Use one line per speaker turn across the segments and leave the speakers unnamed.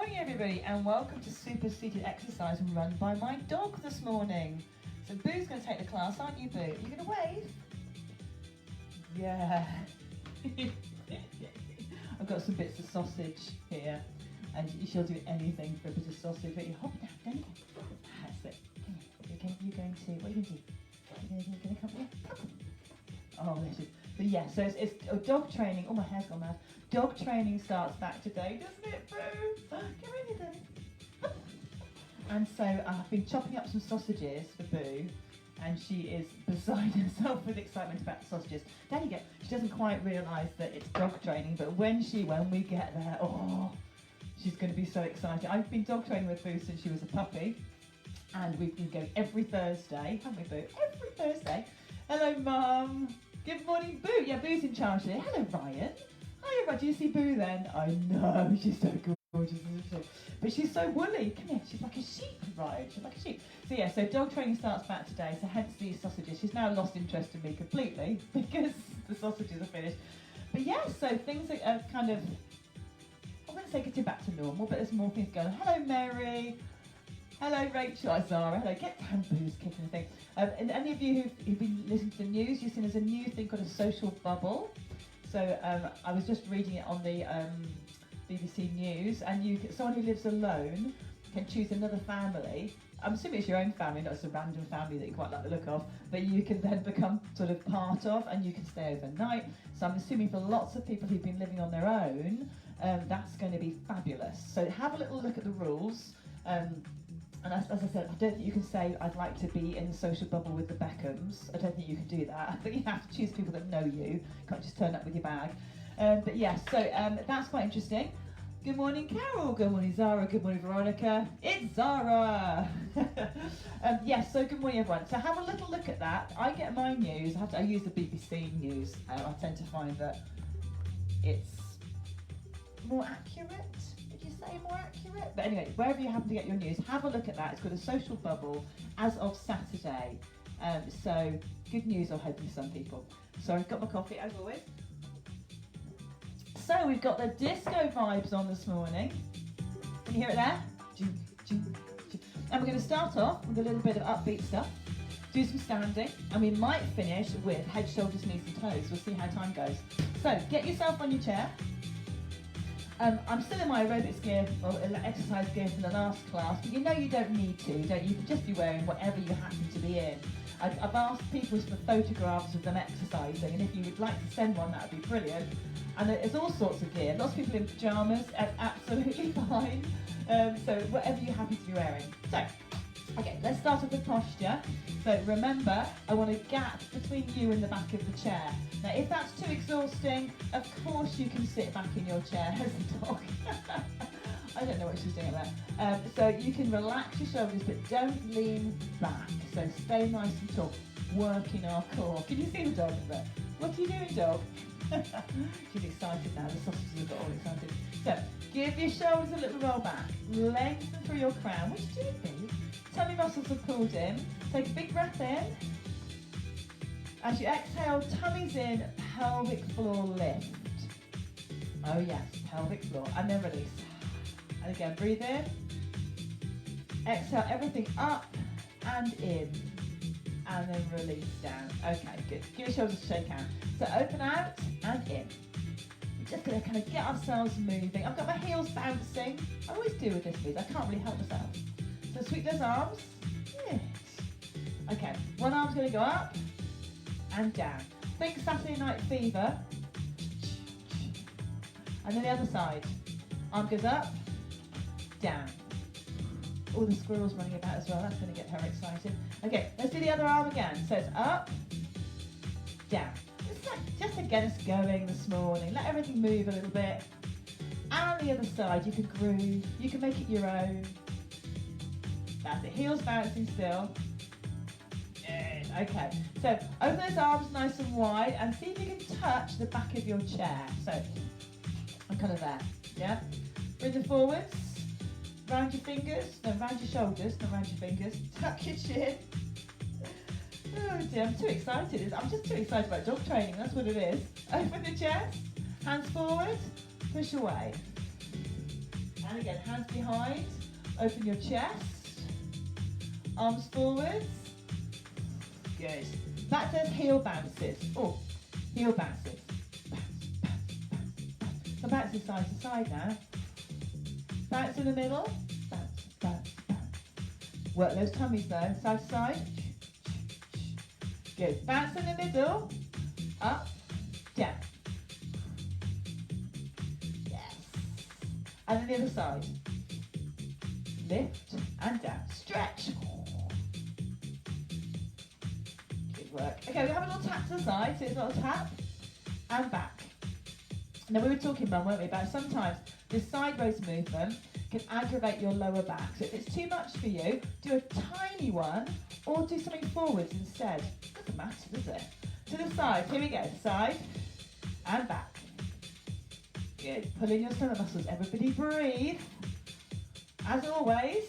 morning, everybody, and welcome to Super Seated Exercise run by my dog this morning. So Boo's going to take the class, aren't you, Boo? Are you going to wave? Yeah. I've got some bits of sausage here, and she'll do anything for a bit of sausage. But you hop down, down you go. That's it. Come here. You're going to, what are you going to do? You're going to come here? Oh, there she is. But yeah, so it's dog training. Oh, my hair's gone mad. Dog training starts back today, doesn't it, Boo? Come here, Daddy. And so I've been chopping up some sausages for Boo, and she is beside herself with excitement about the sausages. Down you go. She doesn't quite realise that it's dog training, but when we get there, oh, she's going to be so excited. I've been dog training with Boo since she was a puppy, and we've been going every Thursday, haven't we, Boo? Every Thursday. Hello, Mum. Good morning, Boo. Yeah, Boo's in charge today. Hello, Ryan. Hi, everybody. Do you see Boo then? I know, she's so gorgeous, isn't she? But she's so woolly. Come here, she's like a sheep, Ryan. She's like a sheep. So yeah, so dog training starts back today, so hence these sausages. She's now lost interest in me completely because the sausages are finished. But yeah, so things are kind of, I wouldn't say getting back to normal, but there's more things going on. Hello, Mary. Hello, Rachel. Hi, Zara. Hello. Get down, Boo's kicking the thing. And any of you who've been listening to the news, you've seen there's a new thing called a social bubble. So I was just reading it on the BBC News, and someone who lives alone can choose another family. I'm assuming it's your own family, not just a random family that you quite like the look of, but you can then become sort of part of, and you can stay overnight. So I'm assuming for lots of people who've been living on their own, that's going to be fabulous. So have a little look at the rules. And as I said, I don't think you can say, I'd like to be in the social bubble with the Beckhams. I don't think you can do that. I think you have to choose people that know you. You can't just turn up with your bag. But yes, so that's quite interesting. Good morning, Carol. Good morning, Zara. Good morning, Veronica. It's Zara. Yes, so good morning, everyone. So have a little look at that. I get my news. I use the BBC News. I tend to find that it's more accurate. Did you say more accurate? But anyway, wherever you happen to get your news, have a look at that. It's called a social bubble as of Saturday. So good news, I'm hoping for some people. So I've got my coffee as always. So we've got the disco vibes on this morning. Can you hear it there? And we're going to start off with a little bit of upbeat stuff. Do some standing, and we might finish with head, shoulders, knees and toes. We'll see how time goes. So get yourself on your chair. I'm still in my aerobics gear or exercise gear from the last class, but you know you don't need to, don't you? You can just be wearing whatever you happen to be in. I've asked people for photographs of them exercising, and if you would like to send one, that would be brilliant. And there's all sorts of gear. Lots of people in pyjamas, absolutely fine. So whatever you're happy to be wearing. So, okay, let's start with the posture. So remember, I want a gap between you and the back of the chair. Now, if that's too exhausting, of course you can sit back in your chair as a dog. I don't know what she's doing about that. So you can relax your shoulders, but don't lean back. So stay nice and tall, working our core. Can you see the dog there? What are you doing, dog? She's excited now, the sausages have got all excited. So, give your shoulders a little roll back, lengthen through your crown, which do you think? Tummy muscles are pulled in. Take a big breath in. As you exhale, tummy's in, pelvic floor lift. Oh yes, pelvic floor, and then release. And again, breathe in. Exhale everything up and in. And then release down. Okay, good. Give your shoulders a shake out. So open out and in. We're just going to kind of get ourselves moving. I've got my heels bouncing. I always do with this, please. I can't really help myself. So sweep those arms. Yes. Okay, one arm's going to go up and down. Think Saturday Night Fever. And then the other side. Arm goes up, down. All the squirrels running about as well. That's going to get her excited. Okay, let's do the other arm again. So it's up, down. It's like just to get us going this morning. Let everything move a little bit. And on the other side, you can groove. You can make it your own. That's it. Heels bouncing still. Yes. Okay. So open those arms nice and wide and see if you can touch the back of your chair. So I'm kind of there. Yeah. Bring them forwards. Round your fingers, no, round your shoulders, not round your fingers. Tuck your chin. Oh dear, I'm too excited. I'm just too excited about dog training, that's what it is. Open the chest, hands forward, push away. And again, hands behind, open your chest, arms forwards. Good. Back to those heel bounces. Oh, heel bounces. Bounce, bounce, bounce, bounce. So bounce side to side now. Bounce in the middle. Bounce, bounce, bounce. Work those tummies though, side to side. Good. Bounce in the middle. Up, down. Yes. And then the other side. Lift and down. Stretch. Good work. Okay, we have a little tap to the side, so it's a little tap and back. Now we were talking, Mum, weren't we, about sometimes this side raise movement can aggravate your lower back. So if it's too much for you, do a tiny one or do something forwards instead. Doesn't matter, does it? To the side. Here we go. Side and back. Good. Pull in your stomach muscles. Everybody breathe. As always,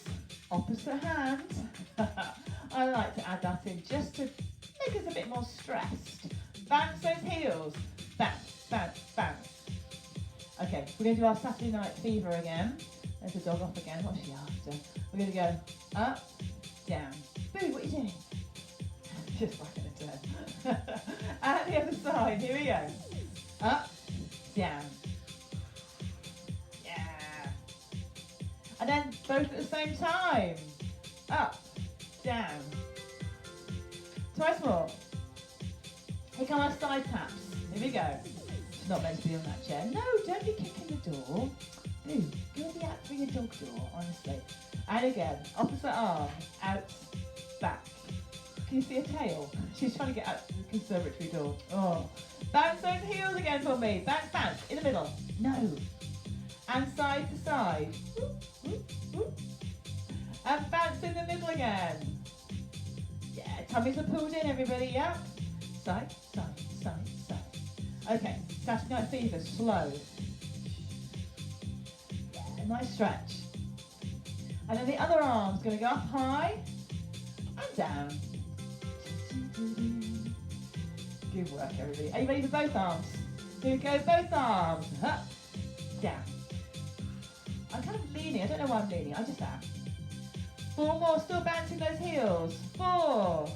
opposite hand. I like to add that in just to make us a bit more stressed. Bounce those heels. Bounce, bounce, bounce. Okay, we're going to do our Saturday Night Fever again. There's the dog off again. What's she after? We're going to go up, down. Boo, what are you doing? Just like in a turn. And the other side. Here we go. Up, down. Yeah. And then both at the same time. Up, down. Twice more. Here come our side taps. Here we go. She's not meant to be on that chair. No, don't be kicking the door. Boo, go be out for your dog door, honestly. And again, opposite arm, out, back. Can you see a tail? She's trying to get out the conservatory door. Oh. Bounce those heels again for me. Bounce, bounce. In the middle. No. And side to side. And bounce in the middle again. Yeah, tummies are pulled in, everybody, yeah? Side, side, side, side. Okay, Saturday Night Fever, slow. Yeah, nice stretch. And then the other arm's going to go up high and down. Good work, everybody. Are you ready for both arms? Here we go, both arms. Up, down. I'm kind of leaning. I don't know why I'm leaning. I just am. 4 more. Still bouncing those heels. 4,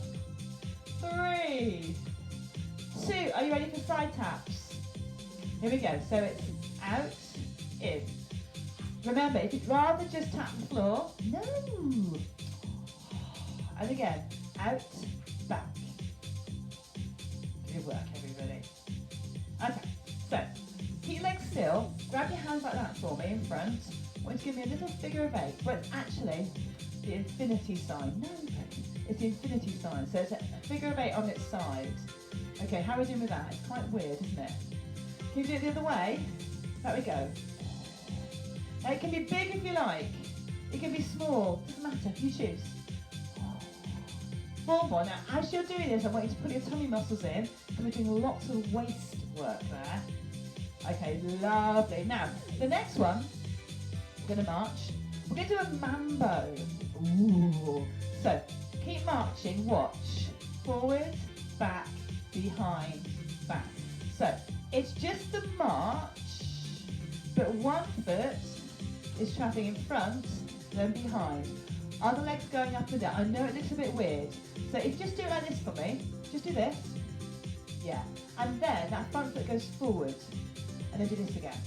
3, 2. Are you ready for side taps? Here we go. So it's out, in. Remember, if you'd rather just tap the floor, no. And again, out, back. Good work, everybody. Okay, so keep your legs still. Grab your hands like that for me in front. I want you to give me a little figure of 8. Well, it's actually the infinity sign. No, it's the infinity sign. So it's a figure of 8 on its side. Okay, how are we doing with that? It's quite weird, isn't it? Can you do it the other way? There we go. Now, it can be big if you like. It can be small. Doesn't matter. You choose. 4 more. Now, as you're doing this, I want you to put your tummy muscles in because we're doing lots of waist work there. Okay, lovely. Now, the next one, we're going to march. We're going to do a mambo. Ooh. So, keep marching. Watch. Forward, back, behind, back. So, it's just the march, but one foot is travelling in front, then behind. Other legs going up and down. I know it looks a bit weird. So if you just do it like this for me, just do this. Yeah. And then that front foot goes forward. And then do this again.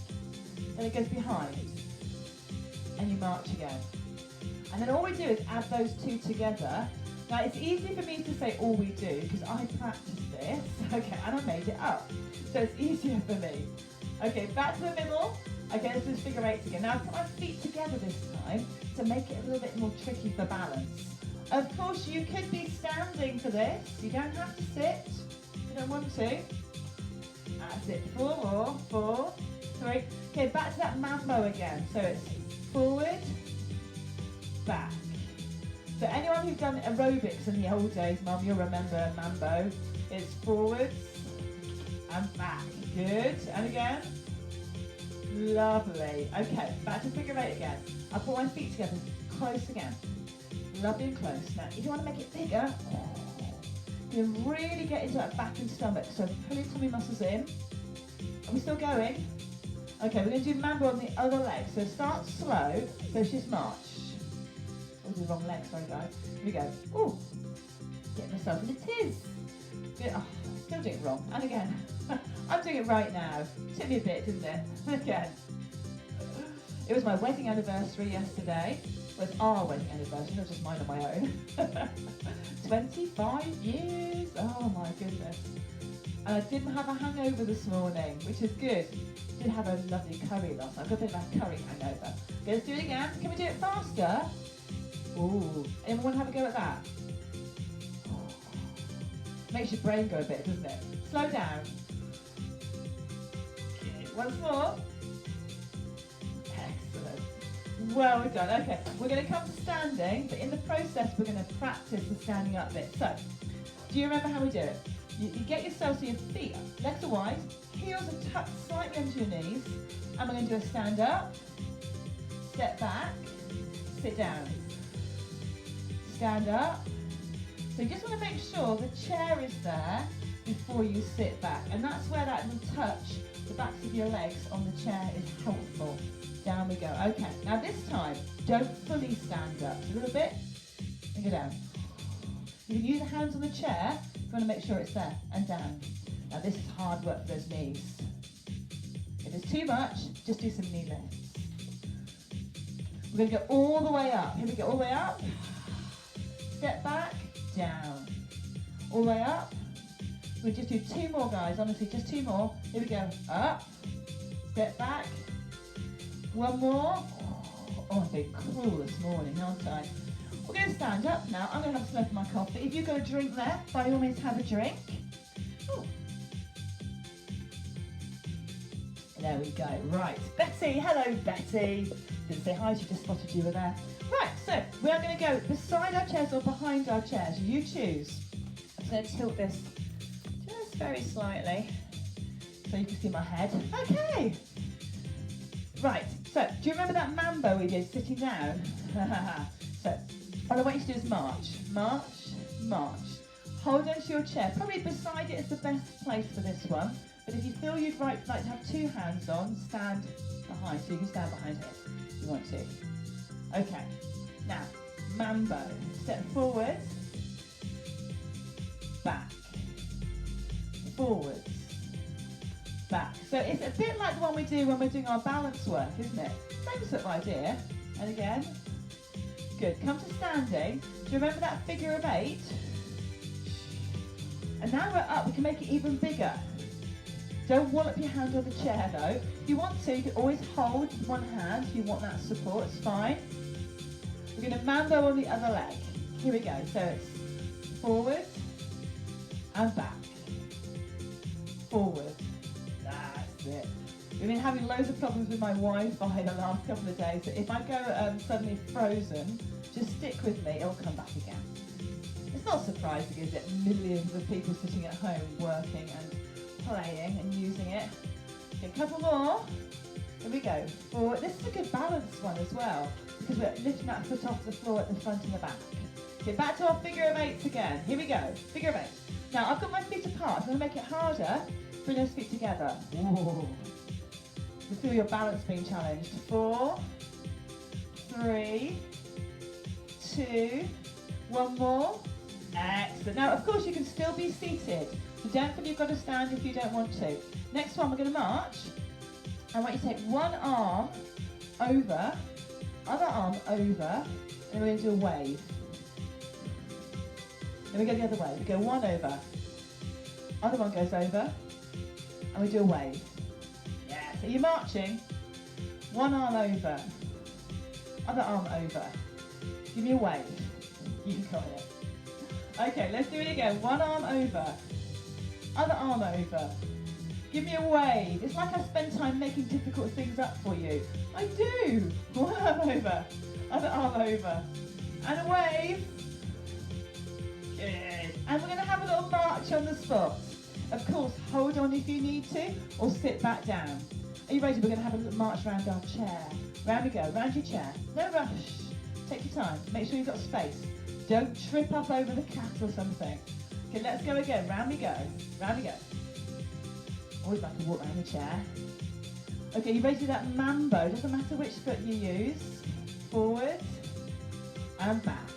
Then it goes behind. And you march again. And then all we do is add those 2 together. Now it's easy for me to say all we do because I practiced this. Okay, and I made it up. So it's easier for me. Okay, back to the middle. Okay, let's do figure 8 again. Now I've put my feet together this time to make it a little bit more tricky for balance. Of course, you could be standing for this. You don't have to sit if you don't want to. That's it. 4 more. 4, 3. Okay, back to that mambo again. So it's forward, back. So anyone who's done aerobics in the old days, Mum, you'll remember mambo. It's forwards and back. Good. And again. Lovely. Okay, back to figure 8 again. I'll put my feet together, close again. Lovely and close. Now, if you want to make it bigger, you can really get into that back and stomach. So pull your tummy muscles in. Are we still going? Okay, we're going to do Mambo on the other leg. So start slow, so just march. Oh, the wrong leg, sorry guys. Here we go. Oh, get myself in a tiz. Good. Oh, still doing it wrong. And again. I'm doing it right now. Took me a bit, didn't it? Again. It was my wedding anniversary yesterday. Well, it's our wedding anniversary, not just mine on my own. 25 years. Oh my goodness. And I didn't have a hangover this morning, which is good. Did have a lovely curry last night. I've got a bit of a curry hangover. Okay, let's do it again. Can we do it faster? Ooh. Anyone want to have a go at that? Makes your brain go a bit, doesn't it? Slow down. Okay, once more. Excellent. Well done. Okay, we're going to come to standing, but in the process, we're going to practice the standing up bit. So, do you remember how we do it? You get yourself so your feet, legs are wide, heels are tucked slightly under your knees, and we're going to do a stand up, step back, sit down, stand up. So you just want to make sure the chair is there before you sit back, and that's where that little touch, the backs of your legs on the chair is helpful. Down we go. Okay, now this time, don't fully stand up. A little bit, and go down. You can use the hands on the chair. You want to make sure it's there and down. Now this is hard work for those knees. If it's too much, just do some knee lifts. We're going to go all the way up. Here we go, all the way up. Step back, down. All the way up. We'll just do two more, guys. Honestly, just two more. Here we go. Up. Step back. One more. Oh, I've been cruel this morning, aren't I? We're going to stand up now. I'm going to have a slurp of my coffee. If you've got a drink there, by all means have a drink. Ooh. There we go. Right. Betty. Hello, Betty. Didn't say hi, she just spotted you were there. Right, so we are going to go beside our chairs or behind our chairs. You choose. I'm just going to tilt this just very slightly so you can see my head. Okay. Right, so do you remember that mambo we did sitting down? So what I want you to do is march, march, march. Hold onto your chair. Probably beside it is the best place for this one. But if you feel you'd like to have two hands on, stand behind. So you can stand behind here if you want to. Okay. Now, mambo. Step forward, back, forward, back. So it's a bit like the one we do when we're doing our balance work, isn't it? Same sort of idea. And again. Good. Come to standing. Do you remember that figure of 8? And now we're up. We can make it even bigger. Don't wallop your hand on the chair though. If you want to, you can always hold with one hand if you want that support. It's fine. We're going to mambo on the other leg. Here we go. So it's forward and back. Forward. That's it. We've been having loads of problems with my Wi-Fi the last couple of days. So if I go suddenly frozen, just stick with me, it'll come back again. It's not surprising, is it? Millions of people sitting at home working and playing and using it. Okay, a couple more. Here we go. Forward. This is a good balance one as well, because we're lifting that foot off the floor at the front and the back. Okay, back to our figure of 8s again. Here we go. Figure of 8. Now, I've got my feet apart. So I'm going to make it harder. Bring those feet together. Ooh. You feel your balance being challenged. 4, 3, 2, one more. Excellent. Now, of course, you can still be seated. So don't feel you've got to stand if you don't want to. Next one, we're going to march. I want you to take one arm over, other arm over, and we're going to do a wave. Then we go the other way. We go one over, other one goes over, and we do a wave. Yeah, so you're marching, one arm over, other arm over. Give me a wave. You got it. Okay, let's do it again. One arm over, other arm over. Give me a wave. It's like I spend time making difficult things up for you. I do. One arm over, other arm over, and a wave. Good. And we're going to have a little march on the spot. Of course, hold on if you need to, or sit back down. Are you ready? We're going to have a little march around our chair. Round we go, round your chair. No rush. Take your time. Make sure you've got space. Don't trip up over the cat or something. Okay, let's go again. Round we go. Round we go. Always like to walk around the chair. Okay, you ready to do that mambo? Doesn't matter which foot you use. Forward and back.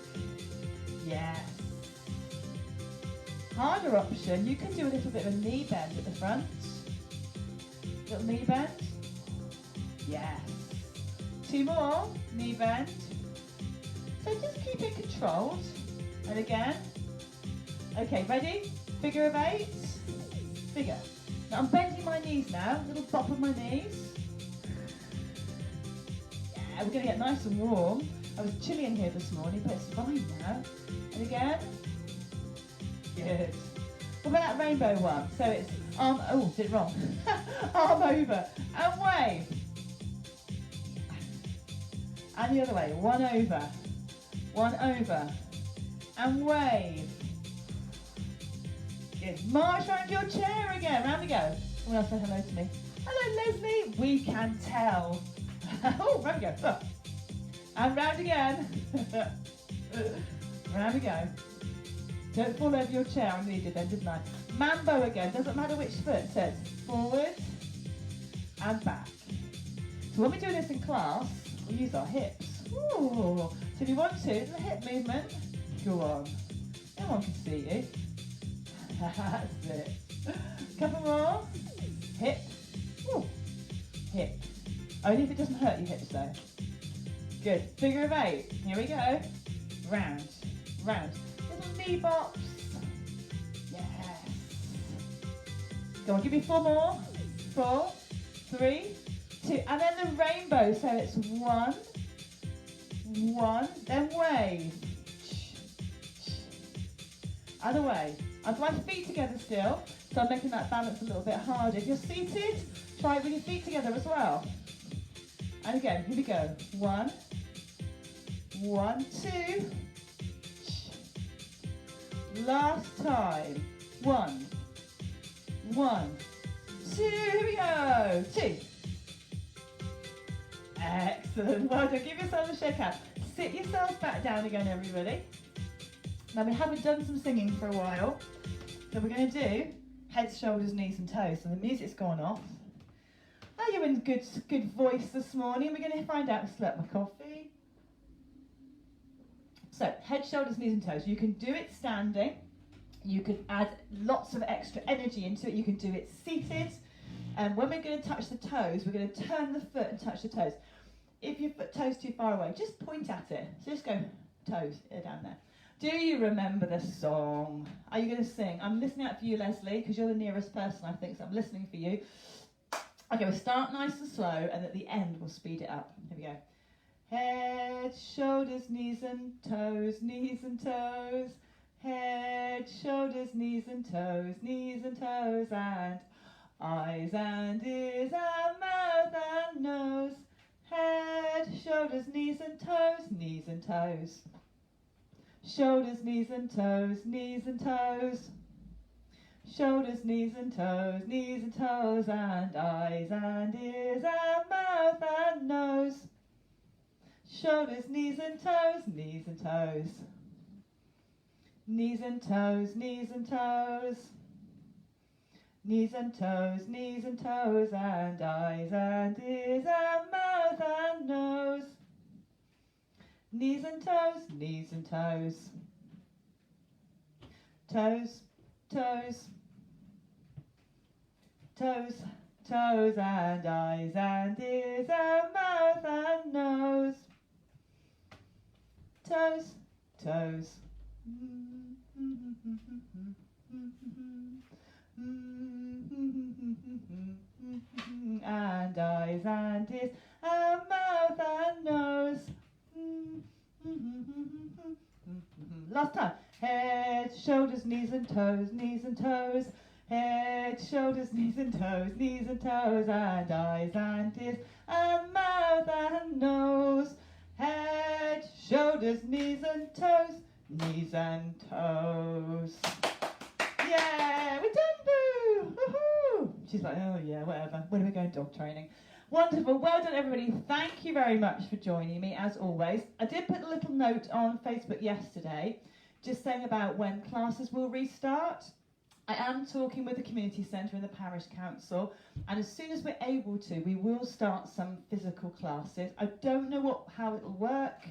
Yes. Harder option, you can do a little bit of a knee bend at the front. Little knee bend. Yes. 2 more, knee bend. So just keep it controlled. And again. Okay, ready? Figure of 8. Figure. Now I'm bending my knees now, little bop of my knees. Yeah, we're going to get nice and warm. I was chilly in here this morning, but it's fine now. And again. Good. What about that rainbow one? So it's arm, oh, did it wrong. Arm over and wave. And the other way, 1 over, 1 over, and wave. Good. March around your chair again. Round we go. Someone else say hello to me. Hello, Leslie. We can tell. Oh, round we go. Look. And round again. Round we go. Don't fall over your chair. I needed then, didn't I? Mambo again. Doesn't matter which foot. So it's forward and back. So when we do this in class, we use our hips. Ooh. So if you want to, the hip movement, go on. No one can see you. That's it. Couple more. Hip. Ooh. Hip. Only if it doesn't hurt your hips though. Good. Figure of 8. Here we go. Round. Round. Little knee bops. Yes. Go on, give me 4 more. 4, 3, 2. And then the rainbow. So it's 1, 1, then wave. Other way. I've my feet together still, so I'm making that balance a little bit harder. If you're seated, try it with your feet together as well. And again, here we go. 1, 1, 2. Last time. 1, 1, 2. Here we go. 2. Excellent. Well done. Give yourself a shake out. Sit yourselves back down again, everybody. Now we haven't done some singing for a while, so we're going to do heads, shoulders, knees and toes. So the music's gone off. Are you in good voice this morning? We're going to find out. I slept my coffee. So head, shoulders, knees and toes. You can do it standing. You can add lots of extra energy into it. You can do it seated. And when we're going to touch the toes, we're going to turn the foot and touch the toes. If your toes too far away, just point at it. So just go toes down there. Do you remember the song? Are you going to sing? I'm listening out for you, Leslie, because you're the nearest person, I think, so I'm listening for you. Okay, we'll start nice and slow, and at the end, we'll speed it up. Here we go. Head, shoulders, knees and toes, knees and toes. Head, shoulders, knees and toes, and eyes and ears and mouth and nose. Head, shoulders, knees and toes. Shoulders, knees and toes, shoulders, knees and toes, and eyes and ears and mouth and nose. Shoulders, knees and toes, knees and toes, knees and toes, knees and toes, knees and toes, and eyes and ears and mouth and nose. Knees and toes, toes, toes, toes, toes, and eyes and ears and mouth and nose. Toes, toes. And eyes and ears and mouth and nose. Last time. Head, shoulders, knees and toes. Head, shoulders, knees and toes, and eyes and ears and mouth and nose. Head, shoulders, knees and toes. Yeah, we're done, boo! Woohoo! She's like, oh yeah, whatever. When are we going dog training? Wonderful. Well done, everybody. Thank you very much for joining me, as always. I did put a little note on Facebook yesterday, just saying about when classes will restart. I am talking with the community centre and the parish council, and as soon as we're able to, we will start some physical classes. I don't know how it will work.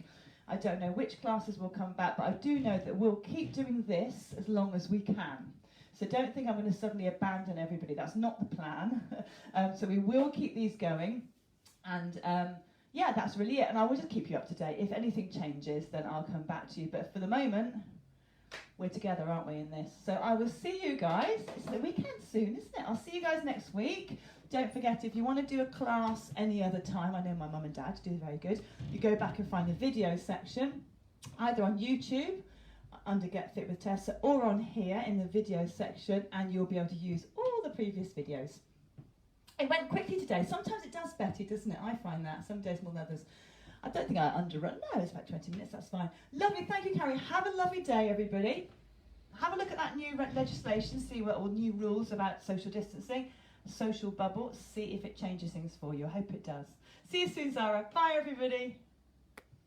I don't know which classes will come back, but I do know that we'll keep doing this as long as we can. So don't think I'm going to suddenly abandon everybody. That's not the plan. So we will keep these going. And yeah, that's really it. And I will just keep you up to date. If anything changes, then I'll come back to you. But for the moment, we're together, aren't we, in this? So I will see you guys. It's the weekend soon, isn't it? I'll see you guys next week. Don't forget, if you want to do a class any other time, I know my mum and dad do very good, you go back and find the video section, either on YouTube, under Get Fit with Tessa, or on here in the video section, and you'll be able to use all the previous videos. It went quickly today. Sometimes it does, Betty, doesn't it? I find that. Some days more than others. I don't think I underrun. No, it's about 20 minutes. That's fine. Lovely. Thank you, Carrie. Have a lovely day, everybody. Have a look at that new legislation, see what all new rules about social distancing, social bubble, see if it changes things for you. I hope it does. See you soon, Zara. Bye, everybody.